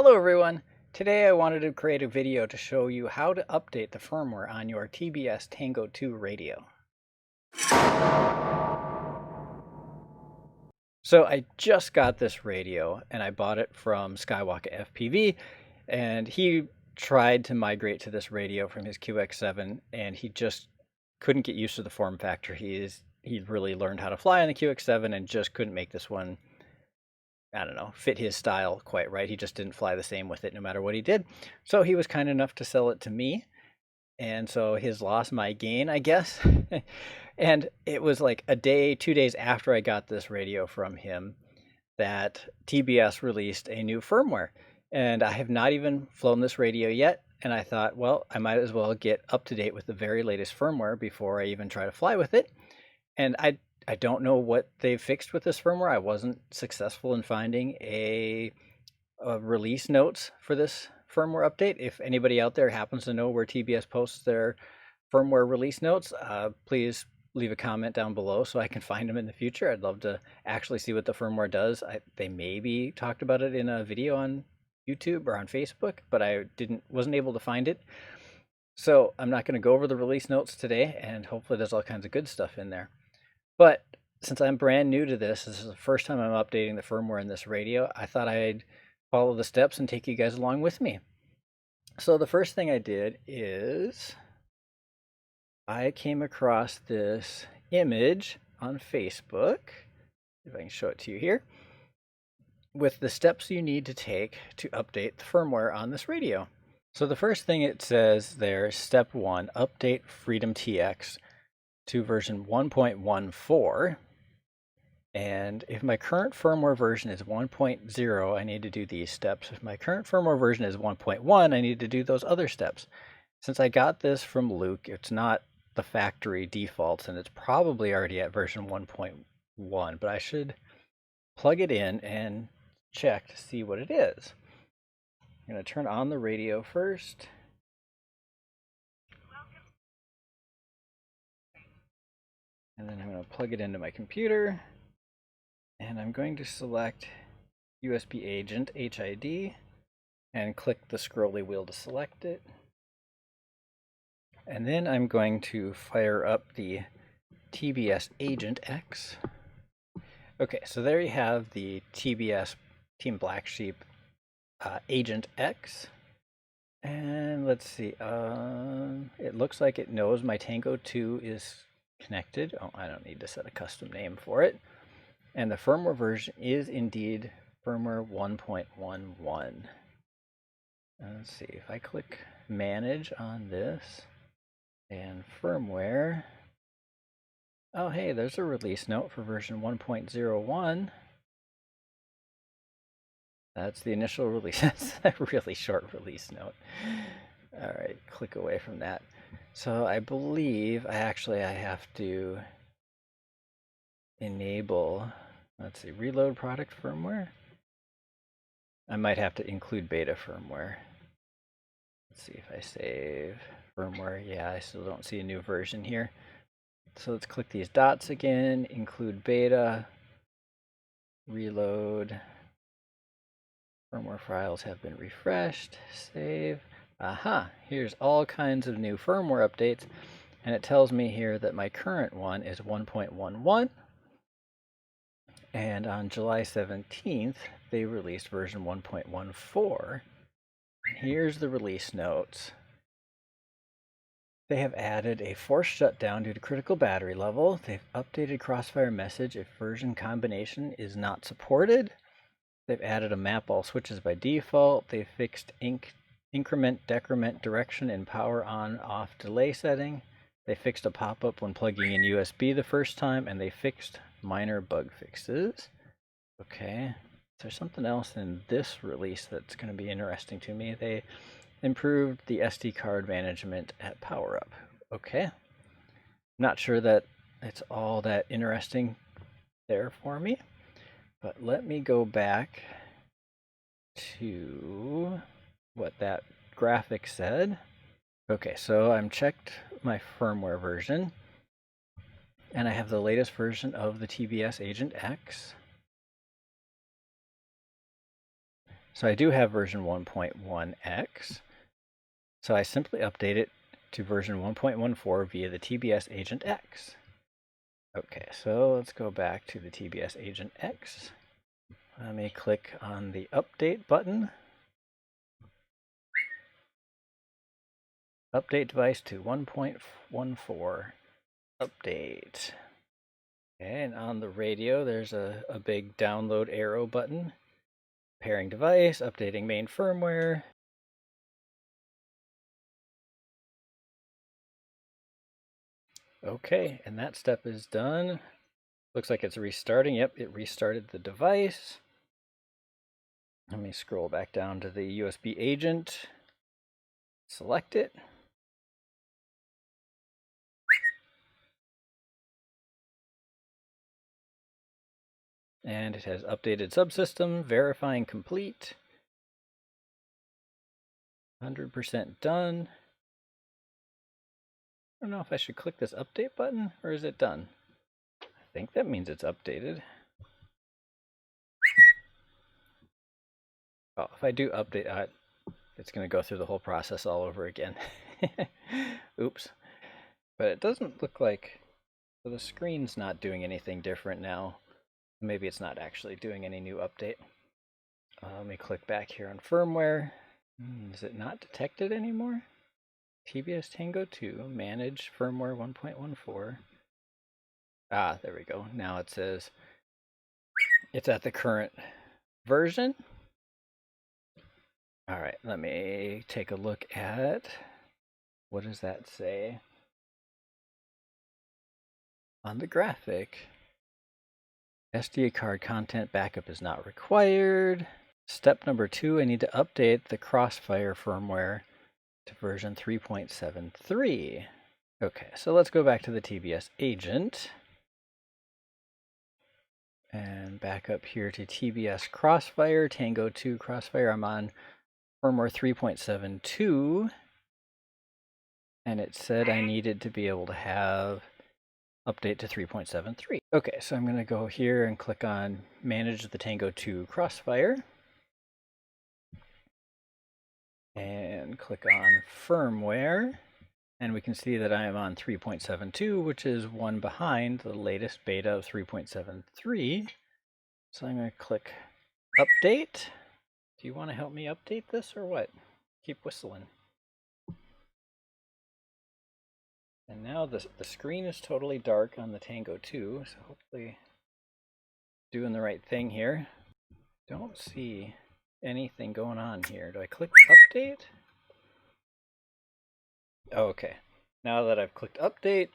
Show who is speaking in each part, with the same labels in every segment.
Speaker 1: Hello everyone! Today I wanted to create a video to show you how to update the firmware on your TBS Tango II radio. So I just got this radio and I bought it from Skywakka FPV, and he tried to migrate to this radio from his QX7 and he just couldn't get used to the form factor. He'd really learned how to fly on the QX7 and just couldn't make this one, I don't know, fit his style quite right. He just didn't fly the same with it no matter what he did. So he was kind enough to sell it to me. And so his loss, my gain, I guess. And it was like a day, 2 days after I got this radio from him that TBS released a new firmware. And I have not even flown this radio yet. And I thought, well, I might as well get up to date with the very latest firmware before I even try to fly with it. And I don't know what they've fixed with this firmware. I wasn't successful in finding a release notes for this firmware update. If anybody out there happens to know where TBS posts their firmware release notes, please leave a comment down below so I can find them in the future. I'd love to actually see what the firmware does. They maybe talked about it in a video on YouTube or on Facebook, but I wasn't able to find it. So I'm not going to go over the release notes today, and hopefully there's all kinds of good stuff in there. But since I'm brand new to this is the first time I'm updating the firmware in this radio, I thought I'd follow the steps and take you guys along with me. So the first thing I did is I came across this image on Facebook, if I can show it to you here, with the steps you need to take to update the firmware on this radio. So the first thing it says there, step 1, update Freedom TX to version 1.14. And if my current firmware version is 1.0, I need to do these steps. If my current firmware version is 1.1, I need to do those other steps. Since I got this from Luke, it's not the factory defaults, and it's probably already at version 1.1, but I should plug it in and check to see what it is. I'm going to turn on the radio first. And then I'm going to plug it into my computer. And I'm going to select USB agent HID and click the scrolly wheel to select it. And then I'm going to fire up the TBS Agent X. Okay, so there you have the TBS Team BlackSheep Agent X. And let's see, it looks like it knows my Tango II is connected. Oh, I don't need to set a custom name for it. And the firmware version is indeed firmware 1.11. Let's see, if I click manage on this and firmware, oh hey, there's a release note for version 1.01. That's the initial release. That's a really short release note. All right, click away from that. So I believe I have to enable, let's see, reload product firmware. I might have to include beta firmware. Let's see if I save firmware. Yeah, I still don't see a new version here. So let's click these dots again, include beta, reload. Firmware files have been refreshed, save. Aha, here's all kinds of new firmware updates, and it tells me here that my current one is 1.11. And on July 17th, they released version 1.14. Here's the release notes. They have added a forced shutdown due to critical battery level. They've updated crossfire message if version combination is not supported. They've added a map all switches by default. They fixed increment, decrement, direction, and power on off delay setting. They fixed a pop-up when plugging in USB the first time, and they fixed minor bug fixes. Okay, there's something else in this release that's going to be interesting to me. They improved the SD card management at power up. Okay, not sure that it's all that interesting there for me, but let me go back to what that graphic said. Okay, so I'm checked my firmware version, and I have the latest version of the TBS Agent X. So I do have version 1.1x. So I simply update it to version 1.14 via the TBS Agent X. Okay, so let's go back to the TBS Agent X. Let me click on the update button. Update device to 1.14. Update. Okay, and on the radio, there's a big download arrow button. Pairing device, updating main firmware. Okay, and that step is done. Looks like it's restarting. Yep, it restarted the device. Let me scroll back down to the USB agent. Select it. And it has updated subsystem, verifying complete. 100% done. I don't know if I should click this update button, or is it done? I think that means it's updated. Oh, if I do update, it's going to go through the whole process all over again. Oops. But it doesn't look like, so the screen's not doing anything different now. Maybe it's not actually doing any new update. Let me click back here on firmware. Is it not detected anymore? TBS Tango II, manage firmware 1.14. Ah, there we go. Now it says it's at the current version. All right, let me take a look at, what does that say? On the graphic, SD card content backup is not required. Step number 2, I need to update the Crossfire firmware to version 3.73. Okay, so let's go back to the TBS agent. And back up here to TBS Crossfire, Tango II Crossfire. I'm on firmware 3.72. And it said I needed to be able to have update to 3.73. Okay, so I'm going to go here and click on Manage the Tango II Crossfire. And click on Firmware. And we can see that I am on 3.72, which is one behind the latest beta of 3.73. So I'm going to click Update. Do you want to help me update this or what? Keep whistling. And now the screen is totally dark on the Tango 2, so hopefully doing the right thing here. Don't see anything going on here. Do I click Update? Oh, okay. Now that I've clicked Update,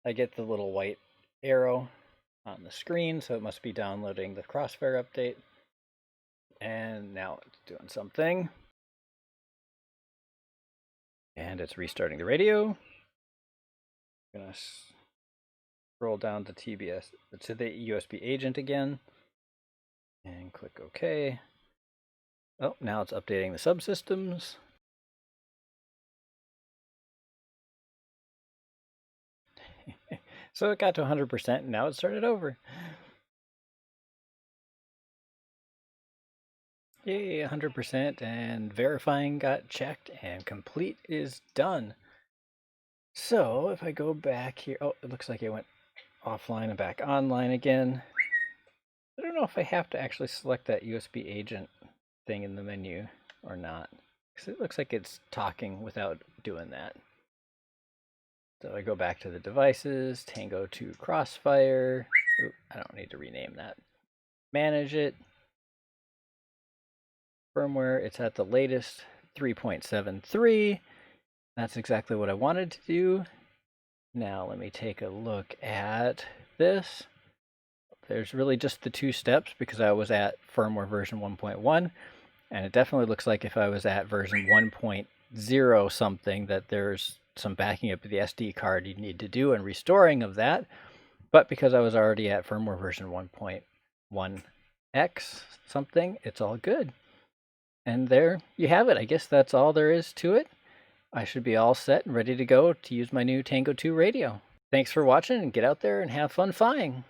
Speaker 1: I get the little white arrow on the screen, so it must be downloading the Crossfire update. And now it's doing something. And it's restarting the radio. I'm gonna scroll down to TBS, to the USB agent again, and click OK. Oh, now it's updating the subsystems. So it got to 100%, and now it started over. Yay, 100%, and verifying got checked, and complete is done. So if I go back here, oh, it looks like it went offline and back online again. I don't know if I have to actually select that USB agent thing in the menu or not, because it looks like it's talking without doing that. So I go back to the devices, Tango II Crossfire. Oop, I don't need to rename that. Manage it. Firmware, it's at the latest 3.73. That's exactly what I wanted to do. Now let me take a look at this. There's really just the 2 steps because I was at firmware version 1.1, and it definitely looks like if I was at version 1.0 something that there's some backing up of the SD card you need to do and restoring of that. But because I was already at firmware version 1.1x something, it's all good. And there you have it. I guess that's all there is to it. I should be all set and ready to go to use my new Tango II radio. Thanks for watching, and get out there and have fun flying.